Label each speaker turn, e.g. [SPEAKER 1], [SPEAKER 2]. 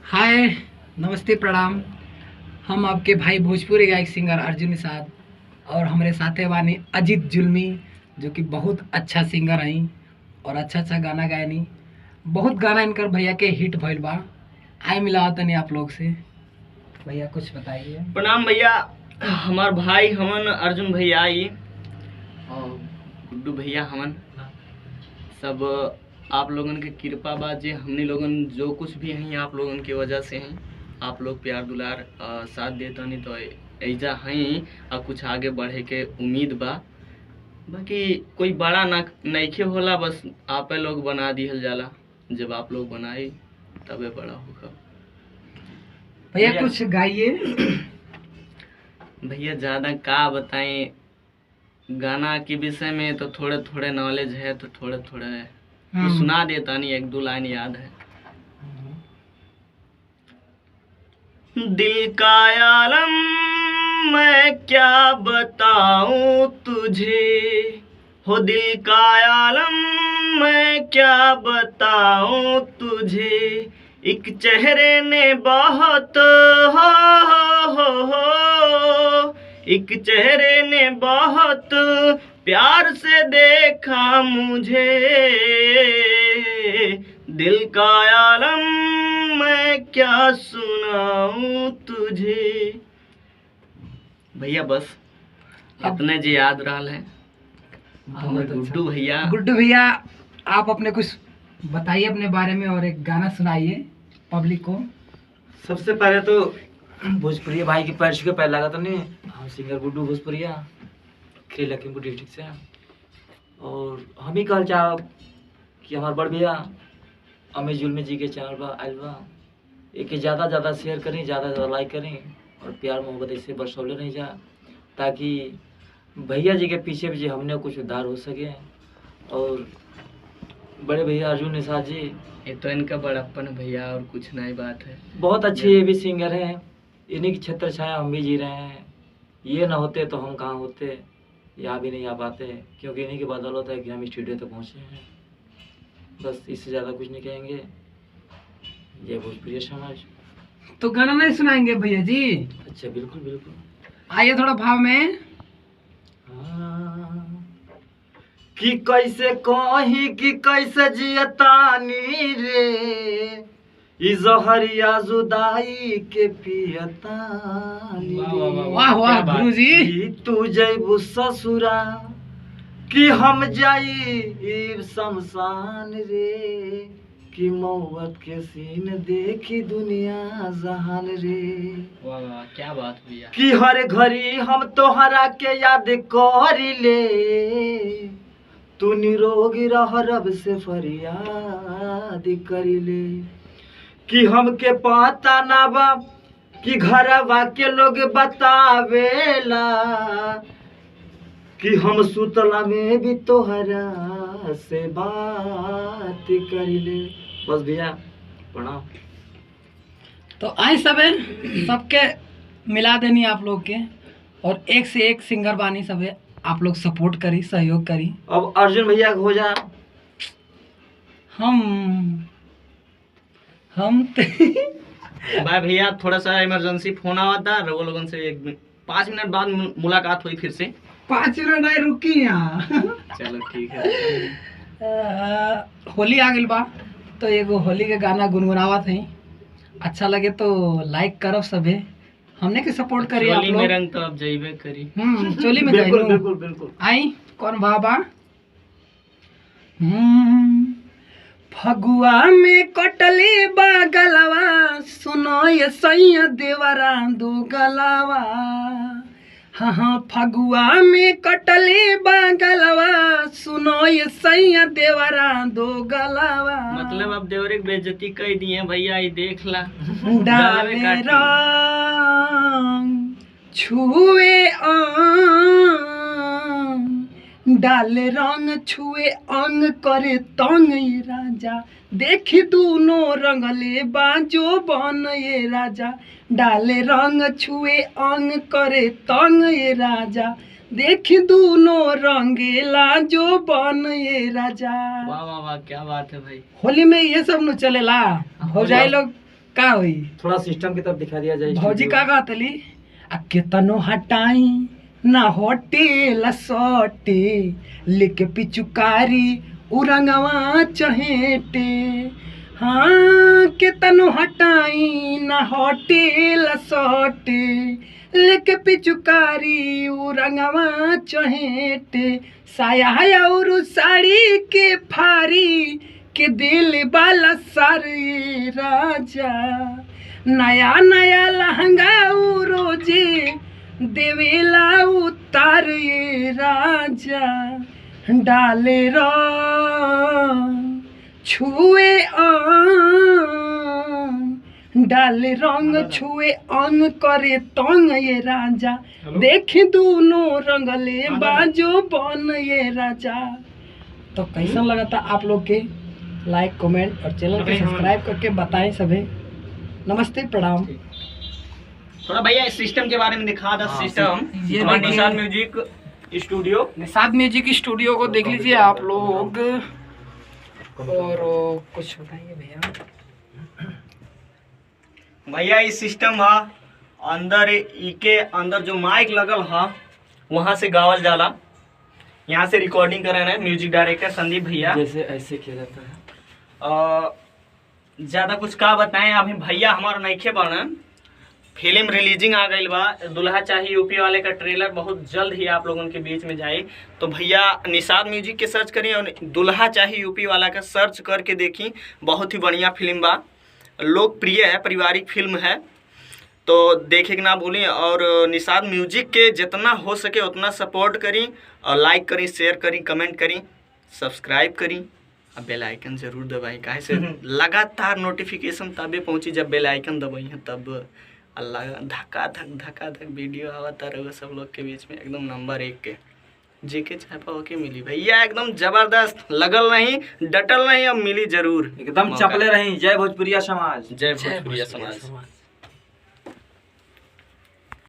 [SPEAKER 1] हाय, नमस्ते, प्रणाम। हम आपके भाई भोजपुरी गायक सिंगर अर्जुन निषाद और हमारे साथे वानी अजीत जुल्मी, जो कि बहुत अच्छा सिंगर हैं और अच्छा अच्छा गाना गायनी। बहुत गाना इनकर भैया के हिट भइल बा। आए मिला तनी आप लोग से। भैया कुछ बताइए।
[SPEAKER 2] प्रणाम भैया। हमार भाई हमन अर्जुन भैया आई और गुड्डू भैया हमन सब आप लोगन के कृपा बा जे हमनी लोगन जो कुछ भी हैं आप लोगन की वजह से हैं। आप लोग प्यार दुलार साथ देता नहीं तो ऐजा हैं और कुछ आगे बढ़े के उम्मीद बा। बाकी कोई बड़ा ना नइखे होला, बस आपे लोग बना दिहल जाला। जब आप लोग बनाए तबे बड़ा होगा।
[SPEAKER 1] भैया कुछ गाइए।
[SPEAKER 2] भैया ज़्यादा का बताएं, गाना के विषय में तो थोड़े थोड़े नॉलेज है, तो थोड़े थोड़े तो सुना देता नहीं, एक दो लाइन याद है। दिल का आलम मैं क्या बताऊं तुझे, हो दिल का आलम मैं क्या बताऊं तुझे, एक चेहरे ने बहुत हो एक चेहरे ने बहुत प्यार से देखा मुझे, दिल का आलम मैं क्या सुनाऊं तुझे। भैया बस इतने जी याद रहा है।
[SPEAKER 1] गुड्डू भैया आप अपने कुछ बताइए अपने बारे में और एक गाना सुनाइए पब्लिक को।
[SPEAKER 3] सबसे पहले तो भोजपुरिया भाई के पैर छू के पैर लगा था नहीं। हम सिंगर गुड्डू भोजपुरिया खेल लखीमपुर डिस्ट्रिक्ट से। और हम ही कहल चाह कि हमारे बड़ भैया अमित जुल्मी जी के चैनल पर आयल बा, एक ज़्यादा शेयर करें, ज़्यादा लाइक करें और प्यार मोहब्बत ऐसे बरसौले नहीं जा, ताकि भैया जी के पीछे भी हमने कुछ उद्धार हो सके। और बड़े भैया अर्जुन निषाद जी,
[SPEAKER 2] ये तो इनका बड़प्पन भैया और कुछ नई बात है।
[SPEAKER 3] बहुत अच्छे ये भी सिंगर हैं। इन्हीं की छत्र छाया हम भी जी रहे हैं। ये ना होते तो हम कहाँ होते, यहाँ भी नहीं आ पाते, क्योंकि इन्हीं की बदौलत है कि हम स्टूडियो तक पहुँचे हैं। बस इससे ज़्यादा कुछ नहीं कहेंगे। ये भोजपुरी समाज।
[SPEAKER 1] तो गाना नहीं सुनाएंगे भैया जी?
[SPEAKER 3] अच्छा बिल्कुल बिल्कुल,
[SPEAKER 1] आइए थोड़ा भाव में।
[SPEAKER 3] कि कैसे कहीं कि कैसे जियतानी रे, ई जहरिया जुदाई के पियतानी रे।
[SPEAKER 1] वाह वाह गुरुजी।
[SPEAKER 3] तू जैबू ससुरा कि हम जाई शमशान रे, कि मौत के सीन देखी दुनिया जहान रे।
[SPEAKER 2] वाह वाह क्या बात भैया।
[SPEAKER 3] कि हर घड़ी हम तोहरा के याद करिले, तू निरोगी रह रब से फरियाद करिले। कि हमके पता ना बा कि घरवा के लोग बतावेला, कि हम सुतला में भी तोहरा से बात करिले। बस भैया प्रणाम।
[SPEAKER 1] तो आए सबके मिला देनी आप लोग के, और एक से एक सिंगर बानी सबे आप लोग सपोर्ट करी, सहयोग करी।
[SPEAKER 3] अब अर्जुन भैया हो जा।
[SPEAKER 1] हम
[SPEAKER 2] भाई भैया थोड़ा सा इमरजेंसी फोन आवा था, रघु लोगन से 5 मिनट बाद मुलाकात हुई फिर से।
[SPEAKER 1] 5 मिनट नहीं रुकी यहाँ।
[SPEAKER 2] चलो ठीक है।
[SPEAKER 1] होली आ गई बा, तो एगो होली के गाना गुनगुनावत है। अच्छा लगे तो लाइक करब सबे, हमने के सपोर्ट करी आप
[SPEAKER 2] चोली
[SPEAKER 1] लोग।
[SPEAKER 2] में रंग तो अब जइबे करी।
[SPEAKER 1] चोली में
[SPEAKER 3] बिल्कुल
[SPEAKER 1] जाइनु।
[SPEAKER 3] बिल्कुल बिल्कुल।
[SPEAKER 1] आई कौन बाबा। फगुआ में कटली बा गलवा, सुनो ये सैया देवरा दो गलवा। हाँ फगुआ में कटली बा गलवा, सुनो ये सैया देवरा दो गलवा।
[SPEAKER 2] मतलब अब देवरे की बेइज्जती कर दिए भैया, ये देख ला।
[SPEAKER 1] डाले रंग छुए अंग, डाले रंग छुए अंग करे तंग ये राजा, देखी दोनों रंगले बाजो बन ये राजा। डाले रंग छुए अंग करे तंग ये राजा, देखी दोनों रंगेला जो बन ये राजा।
[SPEAKER 2] वाह वाह वाह क्या बात है भाई।
[SPEAKER 1] होली में ये सब न चलेला। हो जाए लोग का हुई
[SPEAKER 3] थोड़ा सिस्टम की तरफ दिखा दिया जाए।
[SPEAKER 1] भौजी
[SPEAKER 3] स्टूडियो।
[SPEAKER 1] का कहतली आ केतनो हटाई ना होटेल सोटे लेके पिचुकारी उरंगवा चहेटे। हाँ केतनो हटाई ना होटेल सोटे लेके पिचुकारी उरंगवा चहेटे। साया और साड़ी के फारी के दिल वाला सारे राजा। नया नया लहंगा रोजे देवेला उतार ये राजा। डाले रंग छुए अंग डाले रंग छुए अंग करे तंग ये राजा। देखे दोनों रंगले बाजो बन ये राजा। तो कैसा लगा था आप लोग के? लाइक कमेंट और चैनल को सब्सक्राइब करके बताएं सभी। नमस्ते प्रणाम।
[SPEAKER 2] थोड़ा भैया इस सिस्टम के बारे में दिखा दो। सिस्टम
[SPEAKER 1] ये
[SPEAKER 2] हमारे
[SPEAKER 1] देखिए।
[SPEAKER 2] Nishad music studio.
[SPEAKER 1] Nishad music studio को देख लीजिए आप लोग। और कुछ बताइए भैया।
[SPEAKER 2] भैया इस सिस्टम है अंदर इके अंदर जो माइक लगल है वहाँ से गावल जाला। यहाँ से रिकॉर्डिंग कर रहे हैं म्यूजिक डायरेक्टर संदीप भैया।
[SPEAKER 3] जैसे ऐसे किया जाता है।
[SPEAKER 2] ज़्यादा कुछ का बताएं। अभी भैया हमारा नइखे बनन। फिल्म रिलीजिंग आ गई बा। दुल्हा चाहिए यूपी वाले का ट्रेलर बहुत जल्द ही आप लोगों के बीच में जाए। तो भैया निषाद म्यूजिक के सर्च करिए और दुल्हा चाहिए यूपी वाला का सर्च करके देखी। बहुत ही बढ़िया फिल्म बा, लोकप्रिय है, पारिवारिक फिल्म है, तो देखे के ना भूलें। और निषाद म्यूजिक के जितना हो सके उतना सपोर्ट करी और लाइक करी, शेयर करी, कमेंट करी, सब्सक्राइब करी और बेल आइकन जरूर दबाई। काहे से लगातार नोटिफिकेशन तबे पहुंची जब बेल आइकन दबाई है, तब अल्लाह धक्का धक वीडियो आवता रहो सब लोग के बीच में एकदम नंबर 1 के। जेके चाहे पाओ के मिली भैया एकदम जबरदस्त। लगल नहीं, डटल नहीं, अब मिली जरूर।
[SPEAKER 3] एकदम चपले रही। जय भोजपुरिया समाज।
[SPEAKER 2] जय भोजपुरिया समाज।